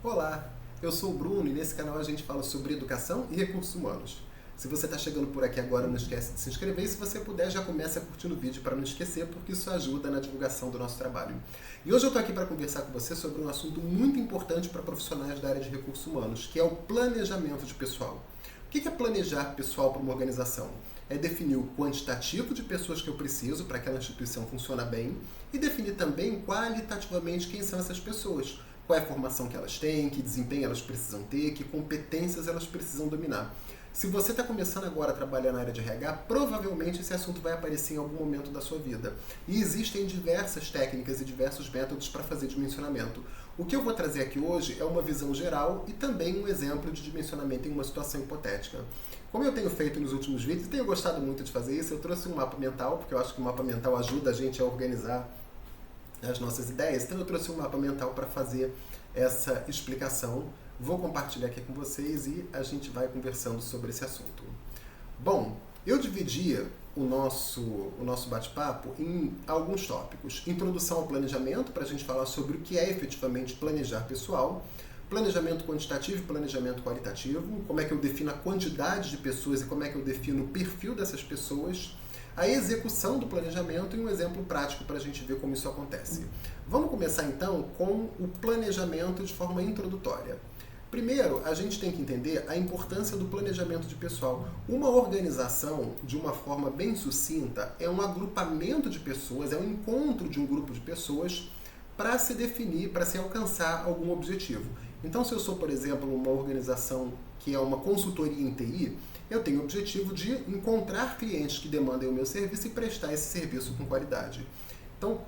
Olá, eu sou o Bruno e nesse canal a gente fala sobre educação e recursos humanos. Se você está chegando por aqui agora, não esquece de se inscrever e se você puder já começa curtindo o vídeo para não esquecer, porque isso ajuda na divulgação do nosso trabalho. E hoje eu estou aqui para conversar com você sobre um assunto muito importante para profissionais da área de recursos humanos, que é o planejamento de pessoal. O que é planejar pessoal para uma organização? É definir o quantitativo de pessoas que eu preciso para aquela instituição funcionar bem e definir também qualitativamente quem são essas pessoas. Qual é a formação que elas têm, que desempenho elas precisam ter, que competências elas precisam dominar. Se você está começando agora a trabalhar na área de RH, provavelmente esse assunto vai aparecer em algum momento da sua vida. E existem diversas técnicas e diversos métodos para fazer dimensionamento. O que eu vou trazer aqui hoje é uma visão geral e também um exemplo de dimensionamento em uma situação hipotética. Como eu tenho feito nos últimos vídeos, e tenho gostado muito de fazer isso, eu trouxe um mapa mental, porque eu acho que o mapa mental ajuda a gente a organizar as nossas ideias, então eu trouxe um mapa mental para fazer essa explicação. Vou compartilhar aqui com vocês e a gente vai conversando sobre esse assunto. Bom, eu dividia o nosso bate-papo em alguns tópicos. Introdução ao planejamento, para a gente falar sobre o que é efetivamente planejar pessoal, planejamento quantitativo e planejamento qualitativo, como é que eu defino a quantidade de pessoas e como é que eu defino o perfil dessas pessoas, a execução do planejamento e um exemplo prático para a gente ver como isso acontece. Vamos começar então com o planejamento de forma introdutória. Primeiro, a gente tem que entender a importância do planejamento de pessoal. Uma organização, de uma forma bem sucinta, é um agrupamento de pessoas, é um encontro de um grupo de pessoas para se definir, para se alcançar algum objetivo. Então, se eu sou, por exemplo, uma organização que é uma consultoria em TI, eu tenho o objetivo de encontrar clientes que demandem o meu serviço e prestar esse serviço com qualidade. Então,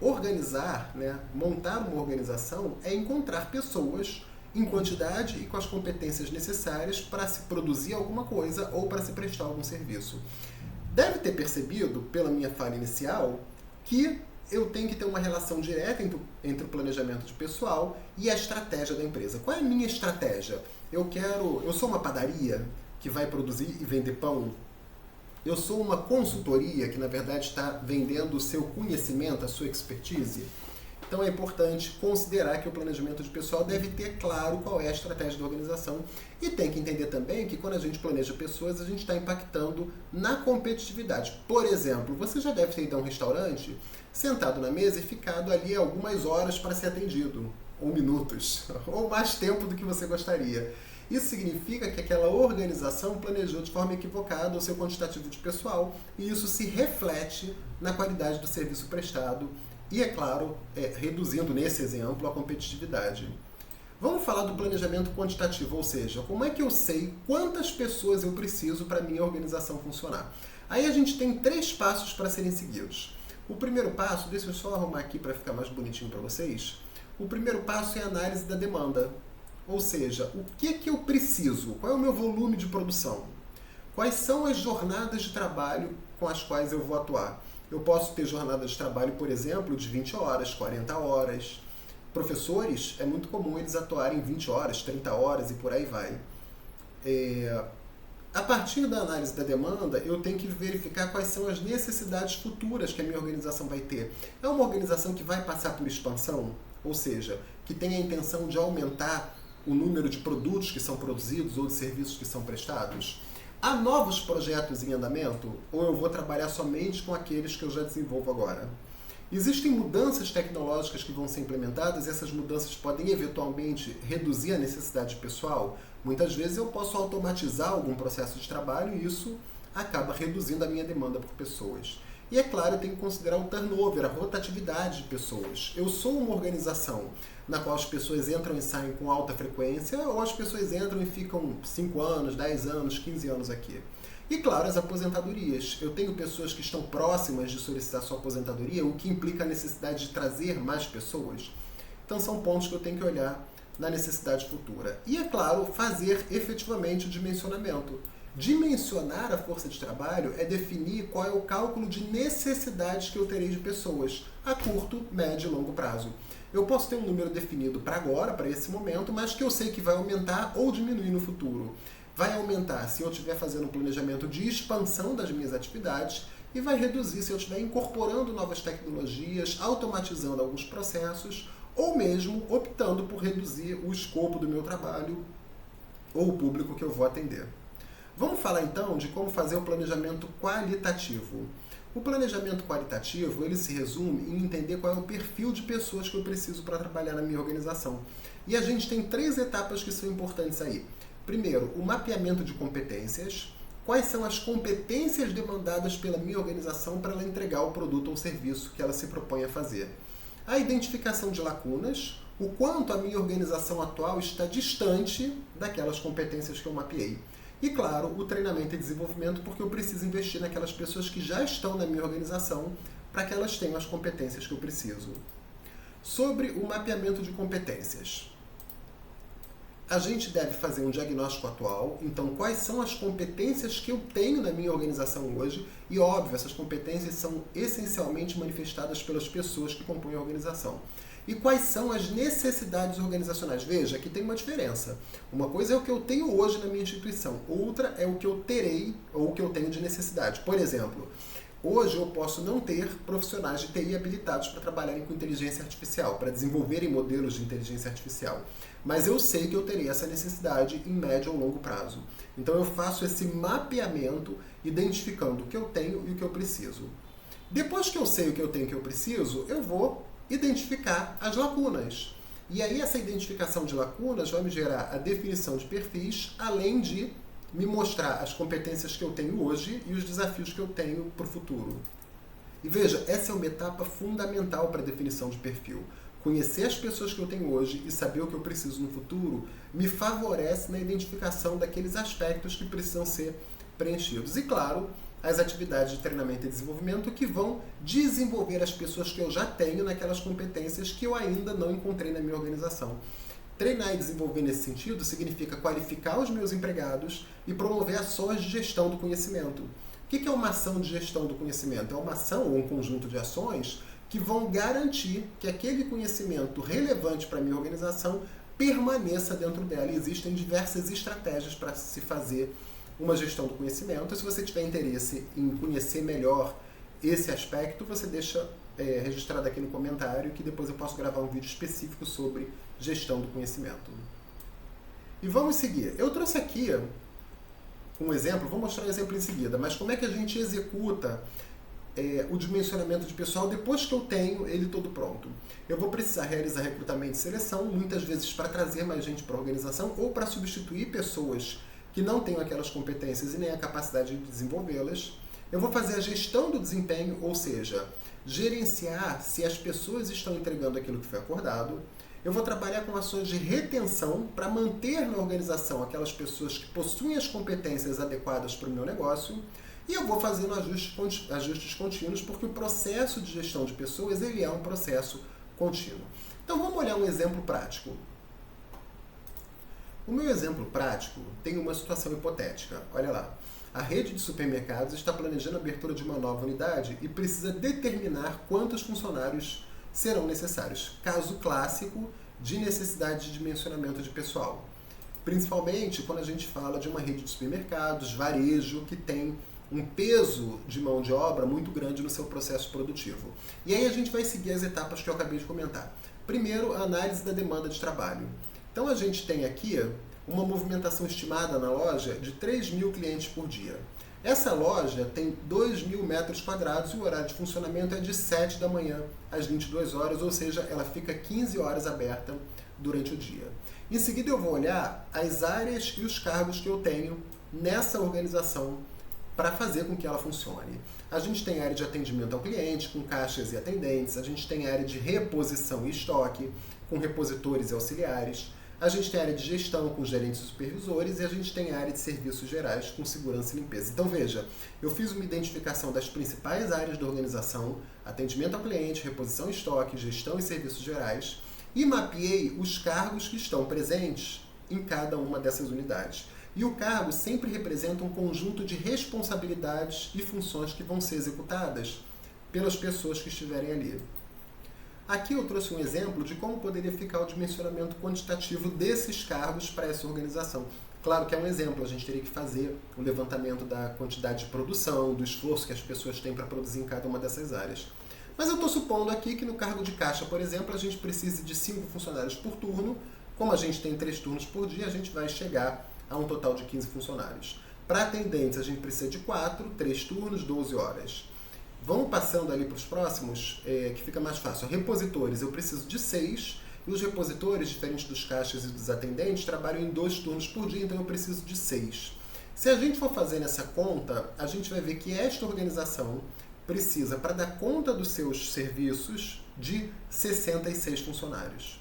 organizar, montar uma organização é encontrar pessoas em quantidade e com as competências necessárias para se produzir alguma coisa ou para se prestar algum serviço. Deve ter percebido, pela minha fala inicial, que eu tenho que ter uma relação direta entre o planejamento de pessoal e a estratégia da empresa. Qual é a minha estratégia? Eu sou uma padaria que vai produzir e vender pão. Eu sou uma consultoria que, na verdade, está vendendo o seu conhecimento, a sua expertise. Então é importante considerar que o planejamento de pessoal deve ter claro qual é a estratégia da organização e tem que entender também que quando a gente planeja pessoas, a gente está impactando na competitividade. Por exemplo, você já deve ter ido a um restaurante, sentado na mesa e ficado ali algumas horas para ser atendido, ou minutos, ou mais tempo do que você gostaria. Isso significa que aquela organização planejou de forma equivocada o seu quantitativo de pessoal e isso se reflete na qualidade do serviço prestado e, é claro, reduzindo nesse exemplo a competitividade. Vamos falar do planejamento quantitativo, ou seja, como é que eu sei quantas pessoas eu preciso para a minha organização funcionar. Aí a gente tem 3 passos para serem seguidos. O primeiro passo, deixa eu só arrumar aqui para ficar mais bonitinho para vocês. O primeiro passo é a análise da demanda. Ou seja, o que eu preciso? Qual é o meu volume de produção? Quais são as jornadas de trabalho com as quais eu vou atuar? Eu posso ter jornadas de trabalho, por exemplo, de 20 horas, 40 horas. Professores, é muito comum eles atuarem 20 horas, 30 horas e por aí vai. A partir da análise da demanda, eu tenho que verificar quais são as necessidades futuras que a minha organização vai ter. É uma organização que vai passar por expansão? Ou seja, que tem a intenção de aumentar o número de produtos que são produzidos ou de serviços que são prestados? Há novos projetos em andamento ou eu vou trabalhar somente com aqueles que eu já desenvolvo agora? Existem mudanças tecnológicas que vão ser implementadas e essas mudanças podem eventualmente reduzir a necessidade pessoal? Muitas vezes eu posso automatizar algum processo de trabalho e isso acaba reduzindo a minha demanda por pessoas. E é claro, eu tenho que considerar o turnover, a rotatividade de pessoas. Eu sou uma organização na qual as pessoas entram e saem com alta frequência ou as pessoas entram e ficam 5 anos, 10 anos, 15 anos aqui. E claro, as aposentadorias. Eu tenho pessoas que estão próximas de solicitar sua aposentadoria, o que implica a necessidade de trazer mais pessoas. Então são pontos que eu tenho que olhar na necessidade futura. E é claro, fazer efetivamente o dimensionamento. Dimensionar a força de trabalho é definir qual é o cálculo de necessidades que eu terei de pessoas a curto, médio e longo prazo. Eu posso ter um número definido para agora, para esse momento, mas que eu sei que vai aumentar ou diminuir no futuro. Vai aumentar se eu estiver fazendo um planejamento de expansão das minhas atividades e vai reduzir se eu estiver incorporando novas tecnologias, automatizando alguns processos ou mesmo optando por reduzir o escopo do meu trabalho ou o público que eu vou atender. Vamos falar então de como fazer o planejamento qualitativo. O planejamento qualitativo, ele se resume em entender qual é o perfil de pessoas que eu preciso para trabalhar na minha organização. E a gente tem 3 etapas que são importantes aí. Primeiro, o mapeamento de competências. Quais são as competências demandadas pela minha organização para ela entregar o produto ou serviço que ela se propõe a fazer. A identificação de lacunas, o quanto a minha organização atual está distante daquelas competências que eu mapeei. E, claro, o treinamento e desenvolvimento, porque eu preciso investir naquelas pessoas que já estão na minha organização para que elas tenham as competências que eu preciso. Sobre o mapeamento de competências. A gente deve fazer um diagnóstico atual, então quais são as competências que eu tenho na minha organização hoje, e óbvio, essas competências são essencialmente manifestadas pelas pessoas que compõem a organização. E quais são as necessidades organizacionais? Veja, aqui tem uma diferença. Uma coisa é o que eu tenho hoje na minha instituição, outra é o que eu terei ou o que eu tenho de necessidade. Por exemplo, hoje eu posso não ter profissionais de TI habilitados para trabalharem com inteligência artificial, para desenvolverem modelos de inteligência artificial. Mas eu sei que eu terei essa necessidade em médio ou longo prazo. Então eu faço esse mapeamento identificando o que eu tenho e o que eu preciso. Depois que eu sei o que eu tenho e o que eu preciso, eu vou identificar as lacunas. E aí essa identificação de lacunas vai me gerar a definição de perfis, além de me mostrar as competências que eu tenho hoje e os desafios que eu tenho para o futuro. E veja, essa é uma etapa fundamental para a definição de perfil. Conhecer as pessoas que eu tenho hoje e saber o que eu preciso no futuro me favorece na identificação daqueles aspectos que precisam ser preenchidos. E, claro, as atividades de treinamento e desenvolvimento que vão desenvolver as pessoas que eu já tenho naquelas competências que eu ainda não encontrei na minha organização. Treinar e desenvolver nesse sentido significa qualificar os meus empregados e promover ações de gestão do conhecimento. O que é uma ação de gestão do conhecimento? É uma ação ou um conjunto de ações que vão garantir que aquele conhecimento relevante para a minha organização permaneça dentro dela. E existem diversas estratégias para se fazer uma gestão do conhecimento. Se você tiver interesse em conhecer melhor esse aspecto, você deixa registrado aqui no comentário que depois eu posso gravar um vídeo específico sobre gestão do conhecimento. E vamos seguir. Eu trouxe aqui um exemplo, vou mostrar o exemplo em seguida, mas como é que a gente executa o dimensionamento de pessoal depois que eu tenho ele todo pronto. Eu vou precisar realizar recrutamento e seleção, muitas vezes para trazer mais gente para a organização ou para substituir pessoas que não tenham aquelas competências e nem a capacidade de desenvolvê-las. Eu vou fazer a gestão do desempenho, ou seja, gerenciar se as pessoas estão entregando aquilo que foi acordado. Eu vou trabalhar com ações de retenção para manter na organização aquelas pessoas que possuem as competências adequadas para o meu negócio. E eu vou fazendo ajustes contínuos, porque o processo de gestão de pessoas ele é um processo contínuo. Então vamos olhar um exemplo prático. O meu exemplo prático tem uma situação hipotética. Olha lá. A rede de supermercados está planejando a abertura de uma nova unidade e precisa determinar quantos funcionários serão necessários. Caso clássico de necessidade de dimensionamento de pessoal. Principalmente quando a gente fala de uma rede de supermercados, varejo, que tem um peso de mão de obra muito grande no seu processo produtivo. E aí a gente vai seguir as etapas que eu acabei de comentar. Primeiro, a análise da demanda de trabalho. Então a gente tem aqui uma movimentação estimada na loja de 3.000 clientes por dia. Essa loja tem 2.000 metros quadrados e o horário de funcionamento é de 7 da manhã às 22 horas, ou seja, ela fica 15 horas aberta durante o dia. Em seguida eu vou olhar as áreas e os cargos que eu tenho nessa organização para fazer com que ela funcione. A gente tem área de atendimento ao cliente, com caixas e atendentes, a gente tem área de reposição e estoque, com repositores e auxiliares, a gente tem área de gestão, com gerentes e supervisores, e a gente tem área de serviços gerais, com segurança e limpeza. Então veja, eu fiz uma identificação das principais áreas da organização, atendimento ao cliente, reposição e estoque, gestão e serviços gerais, e mapeei os cargos que estão presentes em cada uma dessas unidades. E o cargo sempre representa um conjunto de responsabilidades e funções que vão ser executadas pelas pessoas que estiverem ali. Aqui eu trouxe um exemplo de como poderia ficar o dimensionamento quantitativo desses cargos para essa organização. Claro que é um exemplo, a gente teria que fazer o levantamento da quantidade de produção, do esforço que as pessoas têm para produzir em cada uma dessas áreas. Mas eu estou supondo aqui que no cargo de caixa, por exemplo, a gente precise de 5 funcionários por turno. Como a gente tem 3 turnos por dia, a gente vai chegar a um total de 15 funcionários. Para atendentes, a gente precisa de 4, 3 turnos, 12 horas. Vamos passando ali para os próximos, que fica mais fácil. Repositores, eu preciso de 6. E os repositores, diferente dos caixas e dos atendentes, trabalham em 2 turnos por dia, então eu preciso de 6. Se a gente for fazer nessa conta, a gente vai ver que esta organização precisa, para dar conta dos seus serviços, de 66 funcionários.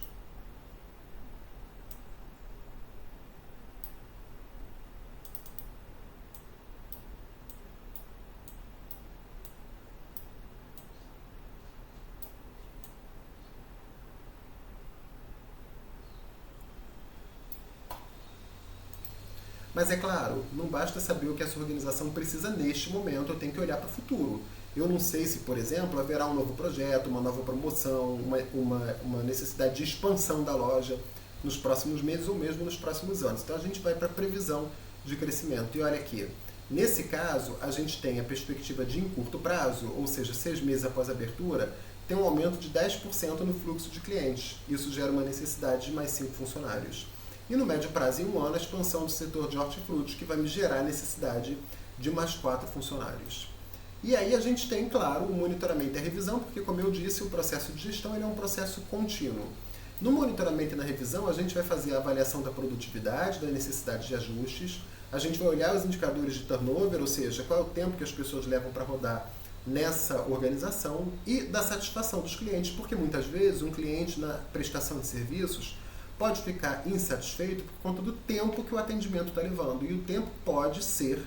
Mas é claro, não basta saber o que essa organização precisa neste momento, eu tenho que olhar para o futuro. Eu não sei se, por exemplo, haverá um novo projeto, uma nova promoção, uma necessidade de expansão da loja nos próximos meses ou mesmo nos próximos anos. Então a gente vai para a previsão de crescimento. E olha aqui, nesse caso, a gente tem a perspectiva de em curto prazo, ou seja, 6 meses após a abertura, tem um aumento de 10% no fluxo de clientes. Isso gera uma necessidade de mais 5 funcionários. E no médio prazo, em um ano, a expansão do setor de hortifruti, que vai me gerar a necessidade de mais 4 funcionários. E aí a gente tem, claro, o monitoramento e a revisão, porque, como eu disse, o processo de gestão ele é um processo contínuo. No monitoramento e na revisão, a gente vai fazer a avaliação da produtividade, da necessidade de ajustes, a gente vai olhar os indicadores de turnover, ou seja, qual é o tempo que as pessoas levam para rodar nessa organização, e da satisfação dos clientes, porque muitas vezes um cliente na prestação de serviços pode ficar insatisfeito por conta do tempo que o atendimento está levando. E o tempo pode ser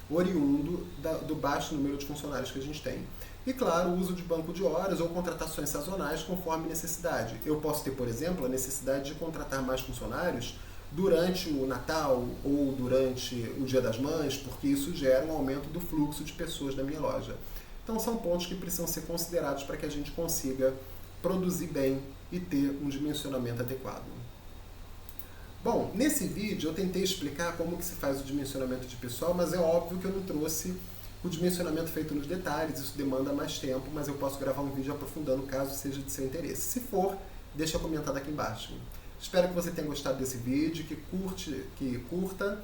oriundo do baixo número de funcionários que a gente tem. E, claro, o uso de banco de horas ou contratações sazonais conforme necessidade. Eu posso ter, por exemplo, a necessidade de contratar mais funcionários durante o Natal ou durante o Dia das Mães, porque isso gera um aumento do fluxo de pessoas da minha loja. Então, são pontos que precisam ser considerados para que a gente consiga produzir bem e ter um dimensionamento adequado. Bom, nesse vídeo eu tentei explicar como que se faz o dimensionamento de pessoal, mas é óbvio que eu não trouxe o dimensionamento feito nos detalhes, isso demanda mais tempo, mas eu posso gravar um vídeo aprofundando caso seja de seu interesse. Se for, deixa comentado aqui embaixo. Espero que você tenha gostado desse vídeo, que curta,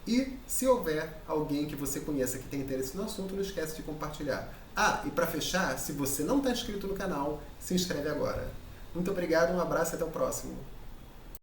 e se houver alguém que você conheça que tem interesse no assunto, não esquece de compartilhar. Ah, e para fechar, se você não está inscrito no canal, se inscreve agora. Muito obrigado, um abraço e até o próximo.